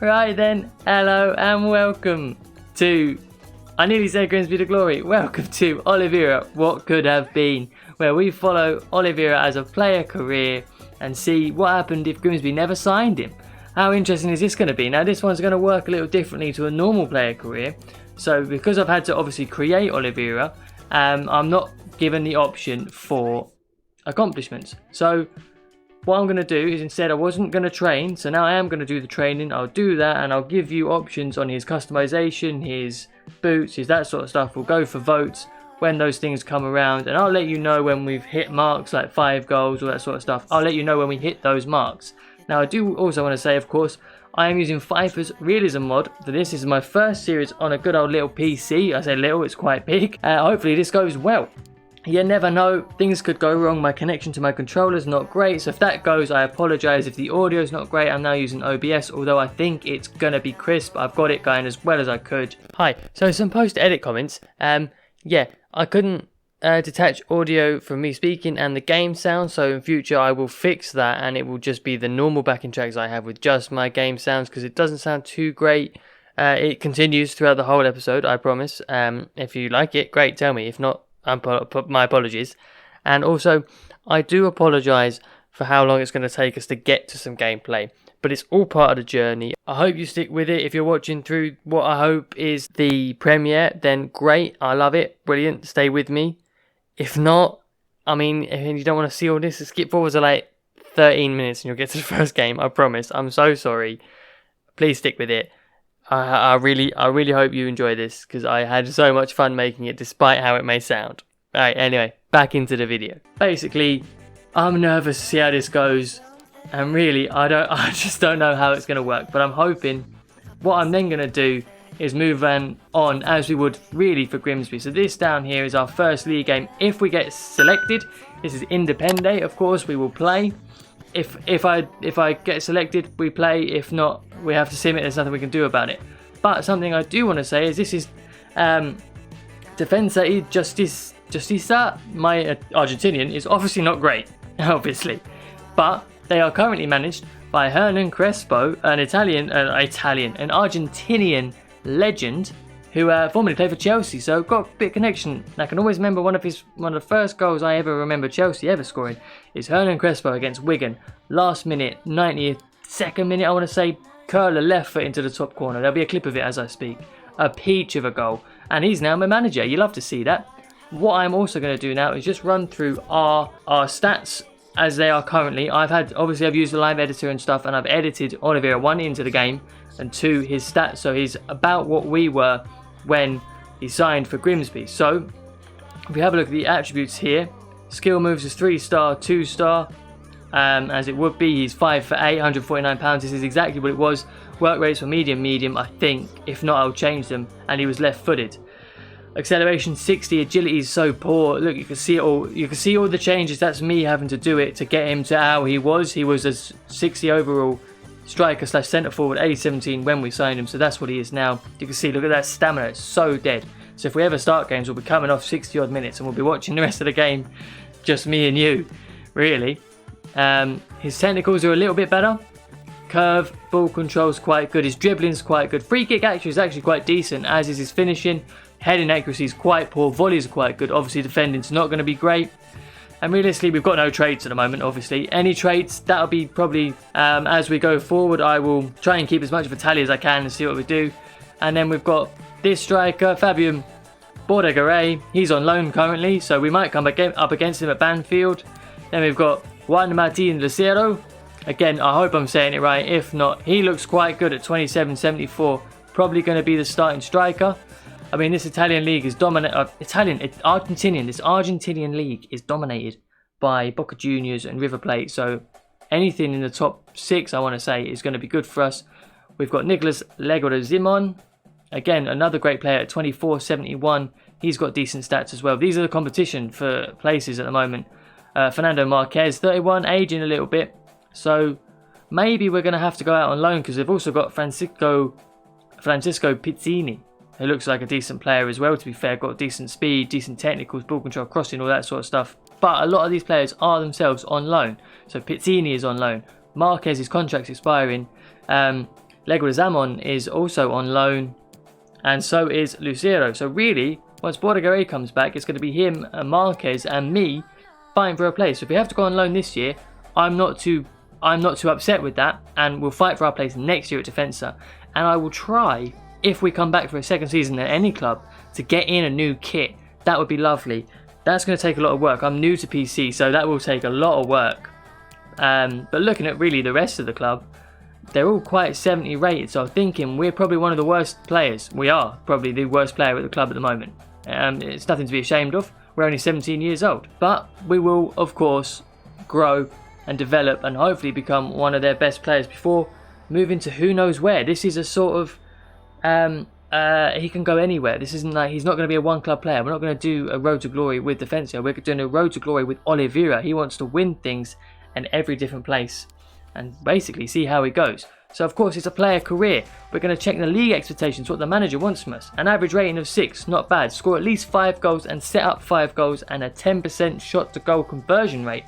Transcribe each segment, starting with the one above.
Right then, hello and welcome to, I nearly said Grimsby to Glory, welcome to Olivera, What Could Have Been, where we follow Olivera as a player career and see what happened if Grimsby never signed him. How interesting is this going to be? Now this one's going to work a little differently to a normal player career, so because I've had to obviously create Olivera, I'm not given the option for accomplishments. So what I'm going to do is, instead I wasn't going to train, so now I am going to do the training. I'll do that and I'll give you options on his customization, his boots, his that sort of stuff. We'll go for votes when those things come around, and I'll let you know when we've hit marks like 5 goals, all that sort of stuff. I'll let you know when we hit those marks. Now I do also want to say, of course, I am using Fifa's realism mod for this. This is my first series on a good old little PC. I say little, it's quite big. Hopefully this goes well. You never know, things could go wrong. My connection to my controller is not great, so if that goes, I apologise. If the audio is not great, I'm now using OBS, although I think it's going to be crisp. I've got it going as well as I could. Hi, so some post-edit comments. Yeah, I couldn't detach audio from me speaking and the game sound, so in future I will fix that and it will just be the normal backing tracks I have with just my game sounds, because it doesn't sound too great. It continues throughout the whole episode, I promise. If you like it, great, tell me. If not, my apologies. And also, I do apologise for how long it's going to take us to get to some gameplay, but it's all part of the journey. I hope you stick with it. If you're watching through what I hope is the premiere, then great, I love it, brilliant, stay with me. If not, I mean, if you don't want to see all this, skip forward to like 13 minutes and you'll get to the first game, I promise. I'm so sorry. Please stick with it. I really hope you enjoy this, because I had so much fun making it despite how it may sound. Alright, anyway, back into the video. Basically, I'm nervous to see how this goes, and really, I just don't know how it's going to work, but I'm hoping what I'm then going to do is move on as we would really for Grimsby. So this down here is our first league game. If we get selected, this is Independe, of course, we will play. If I get selected, we play. If not, we have to sim it. There's nothing we can do about it. But something I do want to say is this is Defensa y Justicia. My Argentinian is obviously not great, obviously, but they are currently managed by Hernan Crespo, an Argentinian legend who formerly played for Chelsea, so got a bit of connection. And I can always remember one of the first goals I ever remember Chelsea ever scoring is Hernan Crespo against Wigan. Last minute, 92nd minute, I want to say, curler left foot into the top corner. There'll be a clip of it as I speak. A peach of a goal. And he's now my manager. You love to see that. What I'm also going to do now is just run through our stats as they are currently. Obviously I've used the live editor and stuff, and I've edited Olivera 1 into the game and 2 his stats, so he's about what we were when he signed for Grimsby. So if we have a look at the attributes here, skill moves is 3-star, 2-star, as it would be. He's 5'8", 149 pounds. This is exactly what it was. Work rates were medium, I think. If not, I'll change them. And he was left-footed. Acceleration 60, agility is so poor. Look, you can see it all. You can see all the changes. That's me having to do it to get him to how he was. He was a 60 overall striker / centre forward, A17 when we signed him, so that's what he is now. You can see, look at that stamina, it's so dead. So if we ever start games, we'll be coming off 60 odd minutes and we'll be watching the rest of the game, just me and you, really. His technicals are a little bit better. Curve, ball control's quite good, his dribbling's quite good. Free kick actually is actually quite decent, as is his finishing. Heading accuracy is quite poor, volleys are quite good. Obviously defending's not going to be great. And realistically, we've got no traits at the moment, obviously. Any traits, that'll be probably, as we go forward, I will try and keep as much of a tally as I can and see what we do. And then we've got this striker, Fabian Bordegaray. He's on loan currently, so we might come up against him at Banfield. Then we've got Juan Martin Lucero. Again, I hope I'm saying it right. If not, he looks quite good at 27.74. Probably going to be the starting striker. I mean, this Italian league is this Argentinian league is dominated by Boca Juniors and River Plate. So anything in the top 6, I want to say, is going to be good for us. We've got Nicolas Legora Zimon. Again, another great player at 24.71. He's got decent stats as well. These are the competition for places at the moment. Fernando Marquez, 31, aging a little bit. So maybe we're going to have to go out on loan, because they've also got Francisco Pizzini, who looks like a decent player as well, to be fair. Got decent speed, decent technicals, ball control, crossing, all that sort of stuff. But a lot of these players are themselves on loan. So Pizzini is on loan. Marquez's contract's expiring. Leguizamon is also on loan, and so is Lucero. So really, once Bordaguerre comes back, it's going to be him, Marquez, and me fighting for a place. So if we have to go on loan this year, I'm not too upset with that, and we'll fight for our place next year at Defensa. And I will try, if we come back for a second season at any club, to get in a new kit. That would be lovely. That's going to take a lot of work. I'm new to PC, so that will take a lot of work. But looking at really the rest of the club, they're all quite 70 rated, so I'm thinking we're probably one of the worst players. We are probably the worst player at the club at the moment. It's nothing to be ashamed of. We're only 17 years old. But we will, of course, grow and develop and hopefully become one of their best players before moving to who knows where. This is a sort of... he can go anywhere. This isn't like... He's not going to be a one-club player. We're not going to do a road to glory with Defensa. We're doing a road to glory with Olivera. He wants to win things in every different place and basically see how it goes. So of course it's a player career. We're going to check the league expectations, what the manager wants from us. An average rating of 6, not bad. Score at least 5 goals and set up 5 goals, and a 10% shot to goal conversion rate.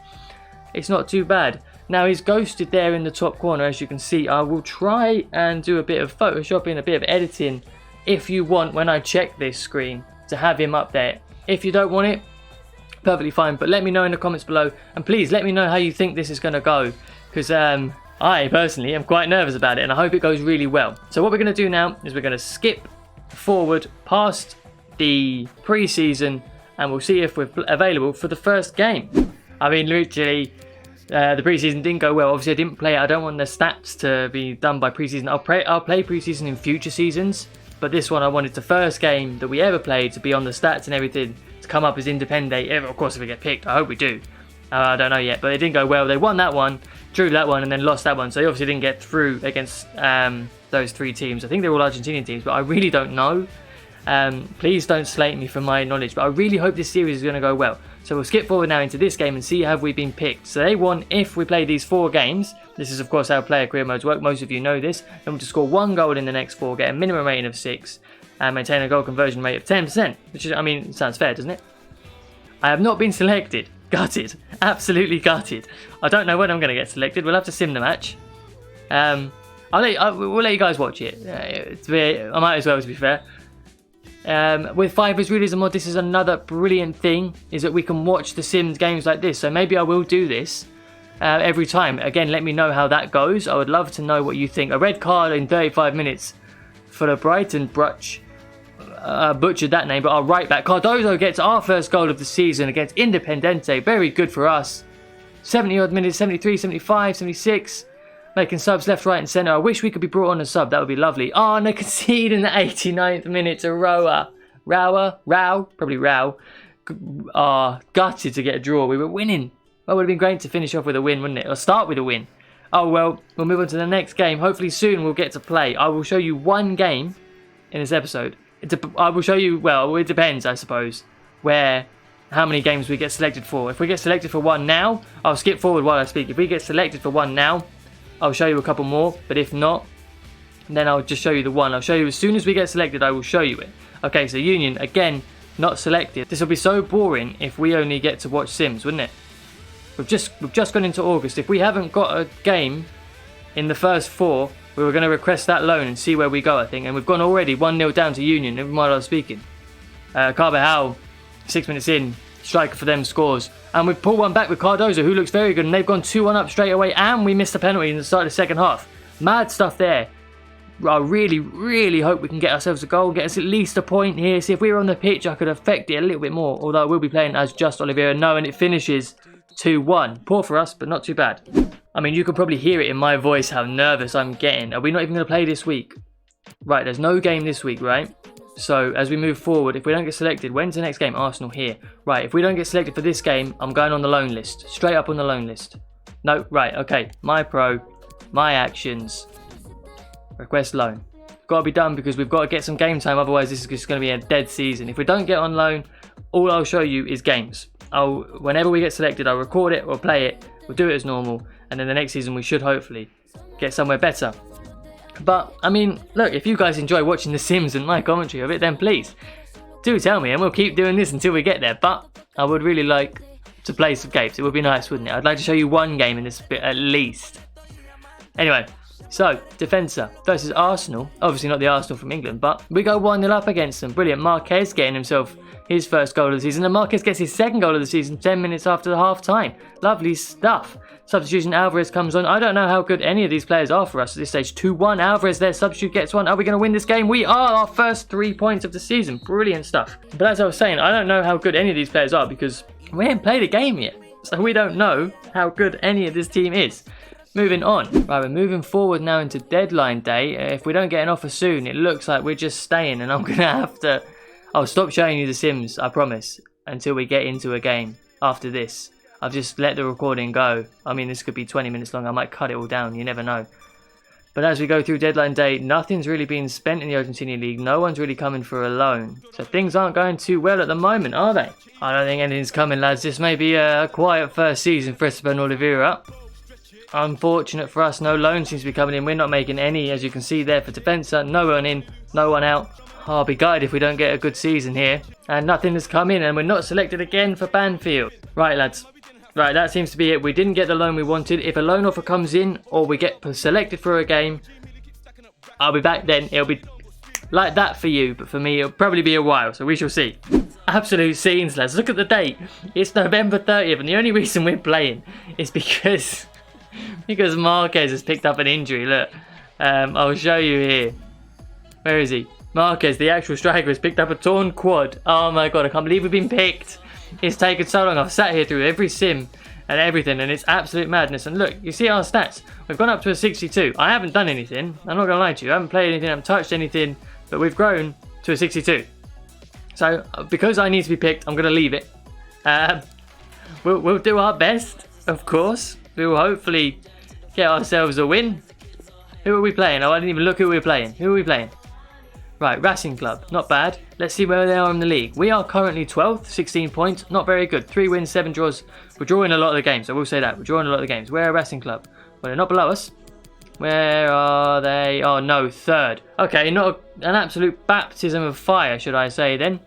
It's not too bad. Now he's ghosted there in the top corner, as you can see. I will try and do a bit of photoshopping, a bit of editing, if you want, when I check this screen, to have him up there. If you don't want it, perfectly fine, but let me know in the comments below, and please let me know how you think this is going to go, because I personally am quite nervous about it, and I hope it goes really well. So what we're going to do now is we're going to skip forward past the pre-season, and we'll see if we're available for the first game. I mean, literally, the pre-season didn't go well. Obviously I didn't play it. I don't want the stats to be done by pre-season. I'll play pre-season in future seasons, but this one I wanted the first game that we ever played to be on the stats and everything, to come up as Independente. Of course, if we get picked, I hope we do. I don't know yet, but it didn't go well. They won that one, drew that one, and then lost that one. So they obviously didn't get through against those 3 teams. I think they're all Argentinian teams, but I really don't know. Please don't slate me for my knowledge, but I really hope this series is going to go well. So we'll skip forward now into this game and see have we been picked. So they won if we play these 4 games. This is of course how player career modes work. Most of you know this. Then we'll just score 1 goal in the next 4, get a minimum rating of 6, and maintain a goal conversion rate of 10%. Which is, I mean, sounds fair, doesn't it? I have not been selected. Gutted. Absolutely gutted. I don't know when I'm going to get selected. We'll have to sim the match. We'll let you guys watch it. I might as well, to be fair. With Fifa's Realism mod, this is another brilliant thing, is that we can watch the Sims games like this. So maybe I will do this every time. Again, let me know how that goes. I would love to know what you think. A red card in 35 minutes for the Brighton Brutch. Butchered that name, but our right back Cardozo gets our first goal of the season against Independente. Very good for us. 70 odd minutes, 73, 75, 76. Making subs left, right and centre. I wish we could be brought on a sub. That would be lovely. Oh, and they concede in the 89th minute to Rao. Probably Rao. Gutted to get a draw. We were winning. Well, it would have been great to finish off with a win, wouldn't it? Or start with a win. Oh, well, we'll move on to the next game. Hopefully soon we'll get to play. I will show you one game in this episode. I will show you, well, it depends, I suppose, how many games we get selected for. If we get selected for 1 now, I'll skip forward while I speak. If we get selected for 1 now, I'll show you a couple more. But if not, then I'll just show you the one. I'll show you as soon as we get selected, I will show you it. Okay, so Union, again, not selected. This will be so boring if we only get to watch Sims, wouldn't it? We've just gone into August. If we haven't got a game in the first 4, we were going to request that loan and see where we go, I think. And we've gone already 1-0 down to Union, even while I was speaking. Carvajal, 6 minutes in, striker for them scores. And we've pulled one back with Cardozo, who looks very good. And they've gone 2-1 up straight away. And we missed a penalty in the start of the second half. Mad stuff there. I really, really hope we can get ourselves a goal. Get us at least a point here. See, if we were on the pitch, I could affect it a little bit more. Although I will be playing as just Olivera. No, and it finishes 2-1. Poor for us, but not too bad. I mean, you can probably hear it in my voice how nervous I'm getting. Are we not even going to play this week? Right, there's no game this week, right? So, as we move forward, if we don't get selected, when's the next game? Arsenal here. Right, if we don't get selected for this game, I'm going on the loan list. Straight up on the loan list. No, right, okay. My pro, my actions, request loan. Got to be done because we've got to get some game time, otherwise this is just going to be a dead season. If we don't get on loan, all I'll show you is games. Whenever we get selected, I'll record it or play it. We'll do it as normal. And then the next season we should hopefully get somewhere better. But, I mean, look, if you guys enjoy watching The Sims and my commentary of it, then please do tell me and we'll keep doing this until we get there. But I would really like to play some games. It would be nice, wouldn't it? I'd like to show you one game in this bit at least. Anyway, So, Defensa versus Arsenal. Obviously not the Arsenal from England, but we go 1-0 up against them. Brilliant. Marquez getting himself his first goal of the season, and Marquez gets his second goal of the season 10 minutes after the half time. Lovely stuff. Substitution, Alvarez comes on. I don't know how good any of these players are for us at this stage. 2-1, Alvarez there, substitute gets one. Are we going to win this game? We are. Our first 3 points of the season. Brilliant stuff. But as I was saying, I don't know how good any of these players are because we haven't played a game yet. So we don't know how good any of this team is. Moving on. Right, we're moving forward now into deadline day. If we don't get an offer soon, it looks like we're just staying, and I'm going to have to... I'll stop showing you the Sims, I promise, until we get into a game after this. I've just let the recording go. I mean, this could be 20 minutes long. I might cut it all down. You never know. But as we go through deadline day, nothing's really being spent in the Argentinian League. No one's really coming for a loan. So things aren't going too well at the moment, are they? I don't think anything's coming, lads. This may be a quiet first season for Esteban Olivera. Unfortunate for us, no loan seems to be coming in. We're not making any, as you can see there, for Defensa. No one in, no one out. I'll be gutted if we don't get a good season here. And nothing has come in, and we're not selected again for Banfield. Right, lads. Right, that seems to be it. We didn't get the loan we wanted. If a loan offer comes in, or we get selected for a game, I'll be back then. It'll be like that for you, but for me, it'll probably be a while, so we shall see. Absolute scenes, lads. Look at the date. It's November 30th, and the only reason we're playing is because Marquez has picked up an injury. Look, I'll show you here. Where is he? Marquez, the actual striker, has picked up a torn quad. Oh my god, I can't believe we've been picked. It's taken so long. I've sat here through every sim and everything, and it's absolute madness. And look, you see our stats. We've gone up to a 62. I haven't done anything. I'm not going to lie to you. I haven't played anything. I haven't touched anything. But we've grown to a 62. So, because I need to be picked, I'm going to leave it. We'll do our best, of course. We'll hopefully get ourselves a win. Who are we playing? Oh, I didn't even look who we were playing. Who are we playing? Right, Racing Club. Not bad. Let's see where they are in the league. We are currently 12th, 16 points. Not very good. 3 wins, 7 draws. We're drawing a lot of the games. I will say that. We're drawing a lot of the games. Where are Racing Club? Well, they're not below us. Where are they? Oh, no. 3rd. Okay, not an absolute baptism of fire, should I say then.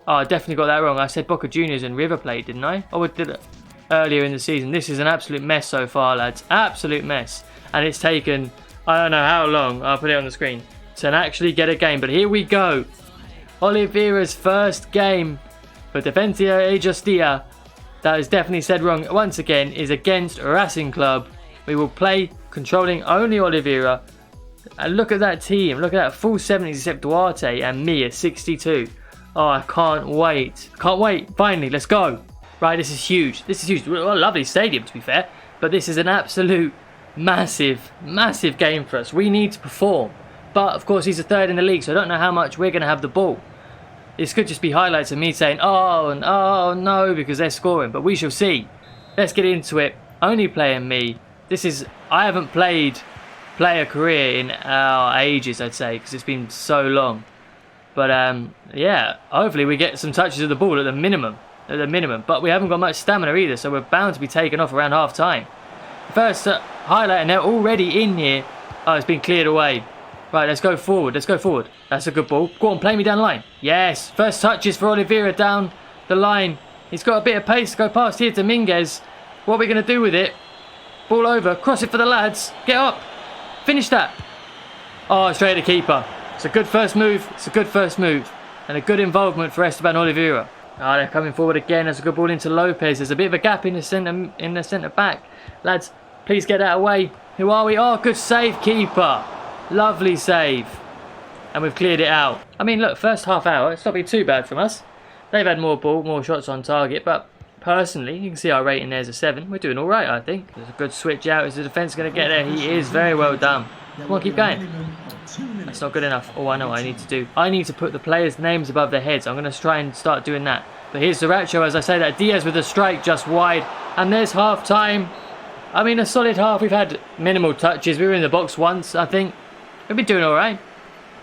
Oh, I definitely got that wrong. I said Boca Juniors and River Plate, didn't I? Oh, I did it earlier in the season. This is an absolute mess so far, lads. Absolute mess. And it's taken, I don't know how long. I'll put it on the screen. To actually get a game, but here we go. Olivera's first game for Defensa y Justicia, that is definitely said wrong once again, is against Racing Club. We will play controlling only Olivera. And look at that team, look at that full 70s except Duarte and me at 62. Oh, I can't wait. Can't wait. Finally, let's go. Right, this is huge. This is huge. Well, a lovely stadium to be fair, but this is an absolute massive, massive game for us. We need to perform. But, of course, he's a 3rd in the league, so I don't know how much we're going to have the ball. This could just be highlights of me saying, oh, and oh, no, because they're scoring. But we shall see. Let's get into it. Only playing me. This is... I haven't played player career in ages, I'd say, because it's been so long. But, yeah, hopefully we get some touches of the ball at the minimum. But we haven't got much stamina either, so we're bound to be taken off around half-time. First highlight, and they're already in here. Oh, it's been cleared away. Right, let's go forward. Let's go forward. That's a good ball. Go on, play me down the line. Yes. First touches for Olivera down the line. He's got a bit of pace to go past here. Dominguez. What are we going to do with it? Ball over. Cross it for the lads. Get up. Finish that. Oh, straight at the keeper. It's a good first move. It's a good first move. And a good involvement for Esteban Olivera. Oh, they're coming forward again. There's a good ball into Lopez. There's a bit of a gap in the centre back. Lads, please get that away. Who are we? Oh, good save, keeper. Lovely save. And we've cleared it out. I mean, look, first half hour, it's not been too bad from us. They've had more ball, more shots on target, but personally, you can see our rating there's a 7. We're doing all right, I think. There's a good switch out. Is the defence going to get there? He is. Very well done. Come on, keep going. That's not good enough. Oh, I know what I need to do. I need to put the players' names above their heads. I'm going to try and start doing that. But here's Sriracha, as I say that. Diaz with a strike just wide. And there's half time. I mean, a solid half. We've had minimal touches. We were in the box once, I think. We've been doing alright.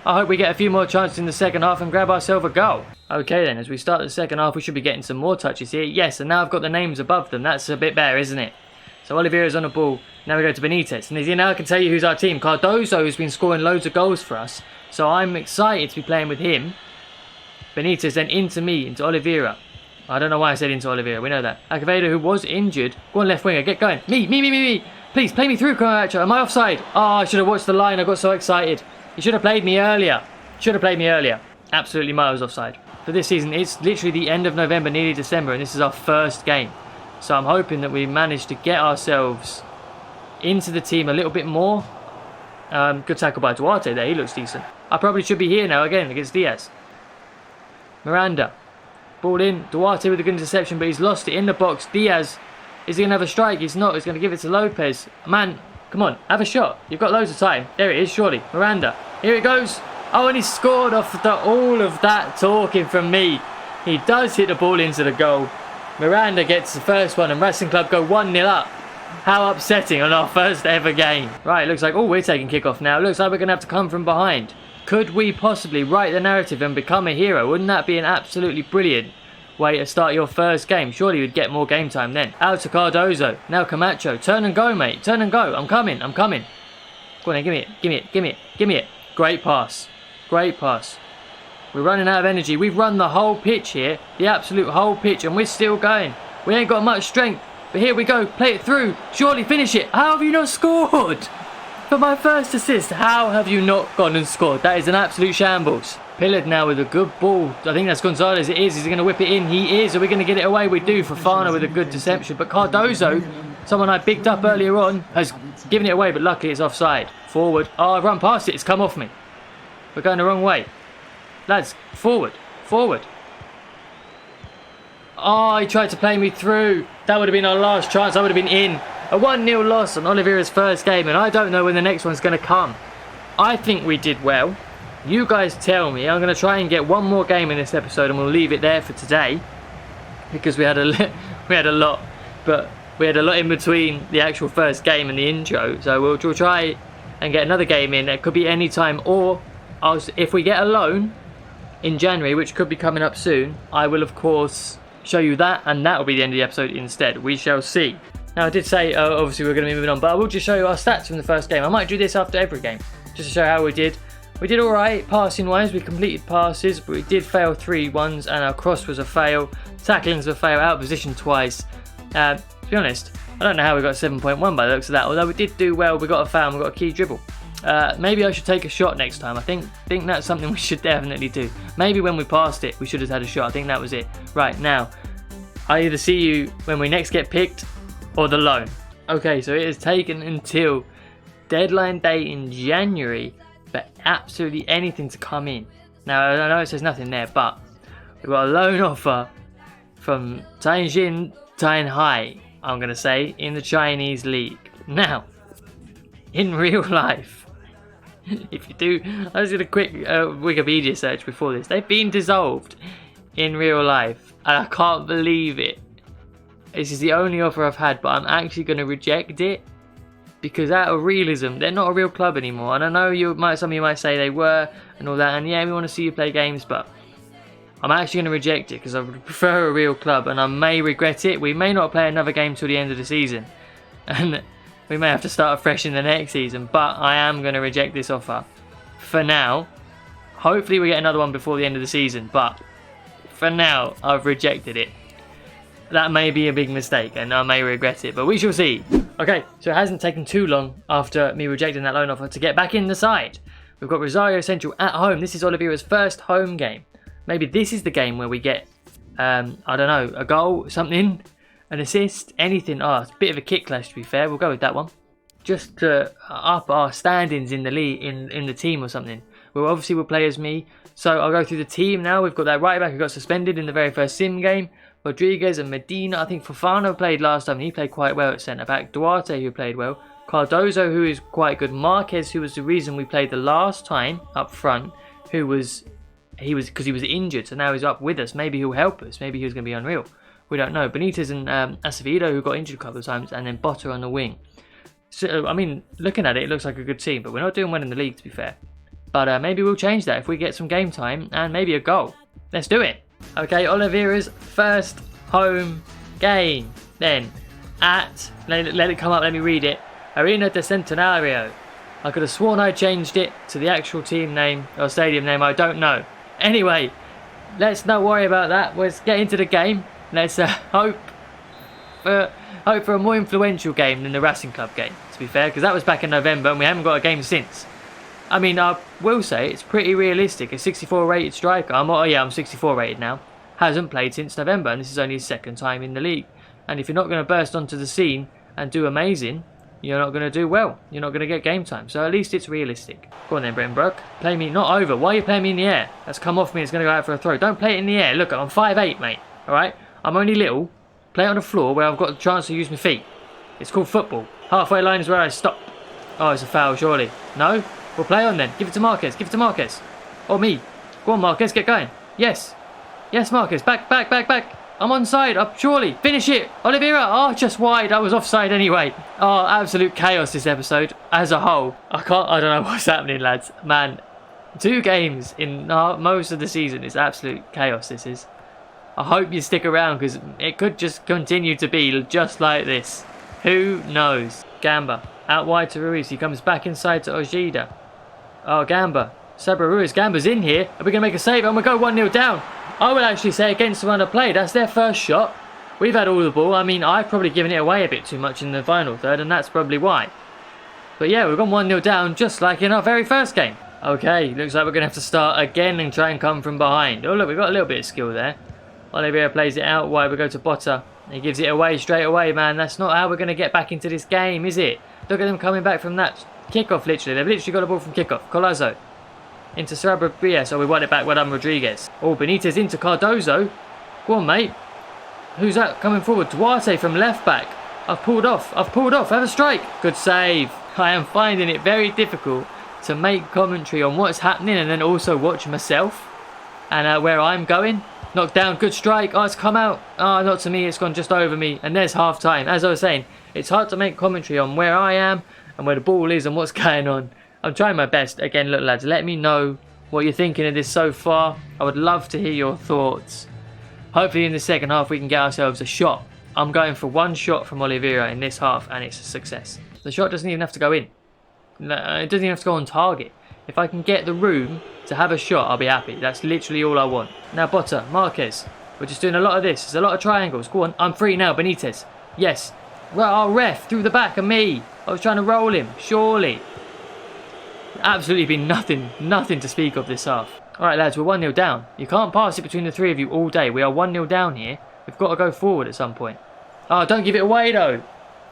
I hope we get a few more chances in the second half and grab ourselves a goal. Okay then, as we start the second half, we should be getting some more touches here. Yes, and now I've got the names above them. That's a bit better, isn't it? So Olivera's on the ball. Now we go to Benitez. And now I can tell you who's our team. Cardozo has been scoring loads of goals for us. So I'm excited to be playing with him. Benitez then into me, into Olivera. I don't know why I said into Olivera. We know that. Acevedo, who was injured. Go on, left winger. Get going. Me. Please, play me through, Camacho. Am I offside? Oh, I should have watched the line. I got so excited. You should have played me earlier. Should have played me earlier. Absolutely miles offside. For this season, it's literally the end of November, nearly December, and this is our first game. So I'm hoping that we manage to get ourselves into the team a little bit more. Good tackle by Duarte there. He looks decent. I probably should be here now again against Diaz. Miranda. Ball in. Duarte with a good interception, but he's lost it in the box. Diaz. Is he going to have a strike? He's not. He's going to give it to Lopez. Man, come on. Have a shot. You've got loads of time. There it is, surely. Miranda. Here it goes. Oh, and he scored off all of that talking from me. He does hit the ball into the goal. Miranda gets the first one and Racing Club go 1-0 up. How upsetting on our first ever game. Right, looks like, oh, we're taking kickoff now. Looks like we're going to have to come from behind. Could we possibly write the narrative and become a hero? Wouldn't that be an absolutely brilliant way to start your first game? Surely you'd get more game time then. Out to Cardozo. Now Camacho. Turn and go, mate. Turn and go. I'm coming. I'm coming. Go on then. Give me it. Give me it. Give me it. Give me it. Great pass. Great pass. We're running out of energy. We've run the whole pitch here. The absolute whole pitch. And we're still going. We ain't got much strength. But here we go. Play it through. Surely finish it. How have you not scored? For my first assist, how have you not gone and scored? That is an absolute shambles. Pillared now with a good ball. I think that's Gonzalez. It is. He's going to whip it in. He is. Are we going to get it away? We do. Fofana with a good deception. But Cardozo, someone I picked up earlier on, has given it away. But luckily it's offside. Forward. Oh, I've run past it. It's come off me. We're going the wrong way. Lads, forward. Forward. Oh, he tried to play me through. That would have been our last chance. I would have been in. A 1-0 loss on Olivera's first game, and I don't know when the next one's going to come. I think we did well. You guys tell me. I'm going to try and get one more game in this episode, and we'll leave it there for today, because we had a lot, but we had a lot in between the actual first game and the intro. So we'll try and get another game in. It could be any time, or if we get a loan in January, which could be coming up soon, I will of course show you that, and that will be the end of the episode instead. We shall see. Now, I did say, obviously, we're going to be moving on, but I will just show you our stats from the first game. I might do this after every game, just to show how we did. We did alright, passing-wise. We completed passes, but we did fail 3 ones, and our cross was a fail. Tackling's a fail, out of position twice. To be honest, I don't know how we got 7.1 by the looks of that, although we did do well. We got a foul, and we got a key dribble. Maybe I should take a shot next time. I think that's something we should definitely do. Maybe when we passed it, we should have had a shot. I think that was it. Right, now, I either see you when we next get picked, or the loan. Okay, so it has taken until deadline day in January for absolutely anything to come in. Now, I know it says nothing there, but we've got a loan offer from Tianjin Tianhai, I'm going to say, in the Chinese league. Now, in real life, if you do, I just did a quick Wikipedia search before this. They've been dissolved in real life, and I can't believe it. This is the only offer I've had, but I'm actually going to reject it because out of realism, they're not a real club anymore. And I know some of you might say they were and all that, and yeah, we want to see you play games, but I'm actually going to reject it because I would prefer a real club, and I may regret it. We may not play another game till the end of the season, and we may have to start afresh in the next season, but I am going to reject this offer for now. Hopefully we get another one before the end of the season, but for now, I've rejected it. That may be a big mistake, and I may regret it, but we shall see. Okay, so it hasn't taken too long after me rejecting that loan offer to get back in the side. We've got Rosario Central at home. This is Olivera's first home game. Maybe this is the game where we get, I don't know, a goal, something, an assist, anything. Oh, it's a bit of a kick clash, to be fair. We'll go with that one. Just to up our standings in the league, in the team or something. Well, obviously we'll play as me. So I'll go through the team now. We've got that right back who got suspended in the very first sim game. Rodriguez and Medina. I think Fofana played last time. He played quite well at centre back. Duarte, who played well. Cardozo, who is quite good. Marquez, who was the reason we played the last time up front. Because he was injured, so now he's up with us. Maybe he'll help us. Maybe he was going to be unreal. We don't know. Benitez and Acevedo, who got injured a couple of times, and then Botta on the wing. So I mean, looking at it, it looks like a good team, but we're not doing well in the league, to be fair. But maybe we'll change that if we get some game time and maybe a goal. Let's do it. Okay, Olivera's first home game then at, let it come up, let me read it, Arena de Centenario. I could have sworn I changed it to the actual team name or stadium name, I don't know. Anyway, let's not worry about that, let's get into the game. Let's hope for Hope for a more influential game than the Racing Club game, to be fair, because that was back in November and we haven't got a game since. I mean, I will say it's pretty realistic. A 64 rated striker, I'm 64 rated now, hasn't played since November, and this is only his second time in the league. And if you're not going to burst onto the scene and do amazing, you're not going to do well. You're not going to get game time. So at least it's realistic. Go on then, Brenbrook. Play me not over. Why are you playing me in the air? That's come off me. It's going to go out for a throw. Don't play it in the air. Look, I'm 5'8", mate. Alright? I'm only little. Play it on the floor where I've got the chance to use my feet. It's called football. Halfway line is where I stop. Oh, it's a foul, surely. No? We'll play on then. Give it to Marquez. Give it to Marquez. Or me. Go on, Marquez. Get going. Yes. Yes, Marquez. Back, back, back, back. I'm onside. Up, surely. Finish it. Olivera. Oh, just wide. I was offside anyway. Oh, absolute chaos this episode as a whole. I don't know what's happening, lads. Man, 2 games in most of the season is absolute chaos, this is. I hope you stick around because it could just continue to be just like this. Who knows? Gamba. Out wide to Ruiz. He comes back inside to Ojeda. Oh, Gamba. Sabra Ruiz. Gamba's in here. Are we going to make a save? And we go 1-0 down. I would actually say against the run of play. That's their first shot. We've had all the ball. I mean, I've probably given it away a bit too much in the final third, and that's probably why. But yeah, we've gone 1-0 down just like in our very first game. Okay, looks like we're going to have to start again and try and come from behind. Oh, look, we've got a little bit of skill there. Oliveira plays it out wide. We go to Botta. He gives it away straight away, man. That's not how we're going to get back into this game, is it? Look at them coming back from that kickoff, literally. They've literally got the ball from kickoff. Colazo. Into Sarabia, so we won it back. Well done, Rodriguez. Oh, Benitez into Cardozo. Go on, mate. Who's that coming forward? Duarte from left back. I've pulled off. Have a strike. Good save. I am finding it very difficult to make commentary on what's happening and then also watch myself and where I'm going. Knocked down. Good strike. Oh, it's come out. Oh, not to me. It's gone just over me. And there's half time. As I was saying, it's hard to make commentary on where I am and where the ball is and what's going on. I'm trying my best. Again, look, lads, let me know what you're thinking of this so far. I would love to hear your thoughts. Hopefully in the second half we can get ourselves a shot. I'm going for 1 shot from Oliveira in this half and it's a success. The shot doesn't even have to go in. It doesn't even have to go on target. If I can get the room to have a shot, I'll be happy. That's literally all I want. Now Botta, Marquez. We're just doing a lot of this. There's a lot of triangles. Go on, I'm free now. Benitez. Yes. Well, our ref through the back of me. I was trying to roll him. Surely. Absolutely been nothing to speak of this half. Alright lads, we're 1-0 down. You can't pass it between the 3 of you all day. We are 1-0 down here. We've got to go forward at some point. Oh, don't give it away though.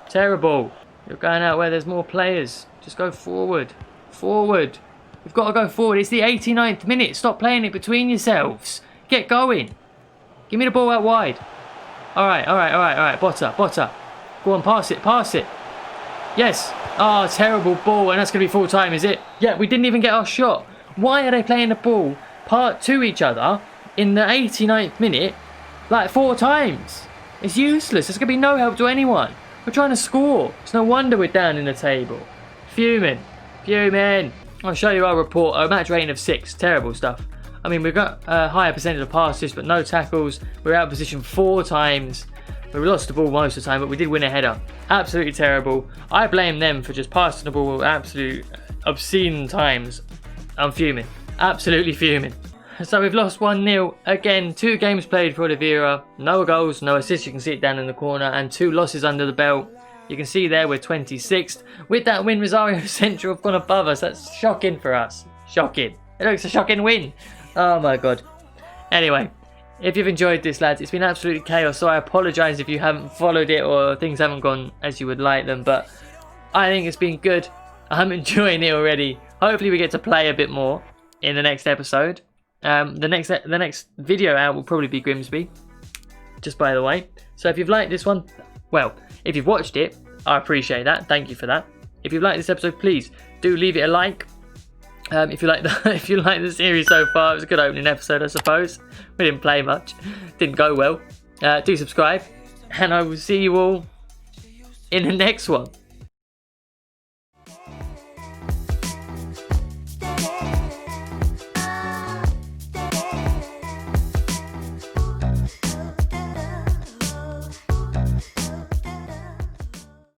Terrible. You're going out where there's more players. Just go forward. Forward. We've got to go forward. It's the 89th minute. Stop playing it between yourselves. Get going. Give me the ball out wide. Alright. Botta. Go on, pass it. Yes. Oh, terrible ball. And that's going to be full time, is it? Yeah, we didn't even get our shot. Why are they playing the ball part to each other in the 89th minute like 4 times? It's useless. There's going to be no help to anyone. We're trying to score. It's no wonder we're down in the table. Fuming. I'll show you our report. A match rating of 6. Terrible stuff. I mean, we've got a higher percentage of passes, but no tackles. We're out of position 4 times. We lost the ball most of the time, but we did win a header. Absolutely terrible. I blame them for just passing the ball absolute obscene times. I'm fuming. Absolutely fuming. So we've lost 1-0. Again, 2 games played for Oliveira. No goals, no assists. You can see it down in the corner. And 2 losses under the belt. You can see there we're 26th. With that win, Rosario Central have gone above us. That's shocking for us. Shocking. It looks a shocking win. Oh my god. Anyway. If you've enjoyed this, lads, it's been absolute chaos, so I apologise if you haven't followed it or things haven't gone as you would like them, but I think it's been good. I'm enjoying it already. Hopefully we get to play a bit more in the next episode. The next video out will probably be Grimsby, just by the way. So if you've liked this one, well, if you've watched it, I appreciate that. Thank you for that. If you've liked this episode, please do leave it a like. If you like the series so far, it was a good opening episode, I suppose. We didn't play much, didn't go well. Do subscribe, and I will see you all in the next one.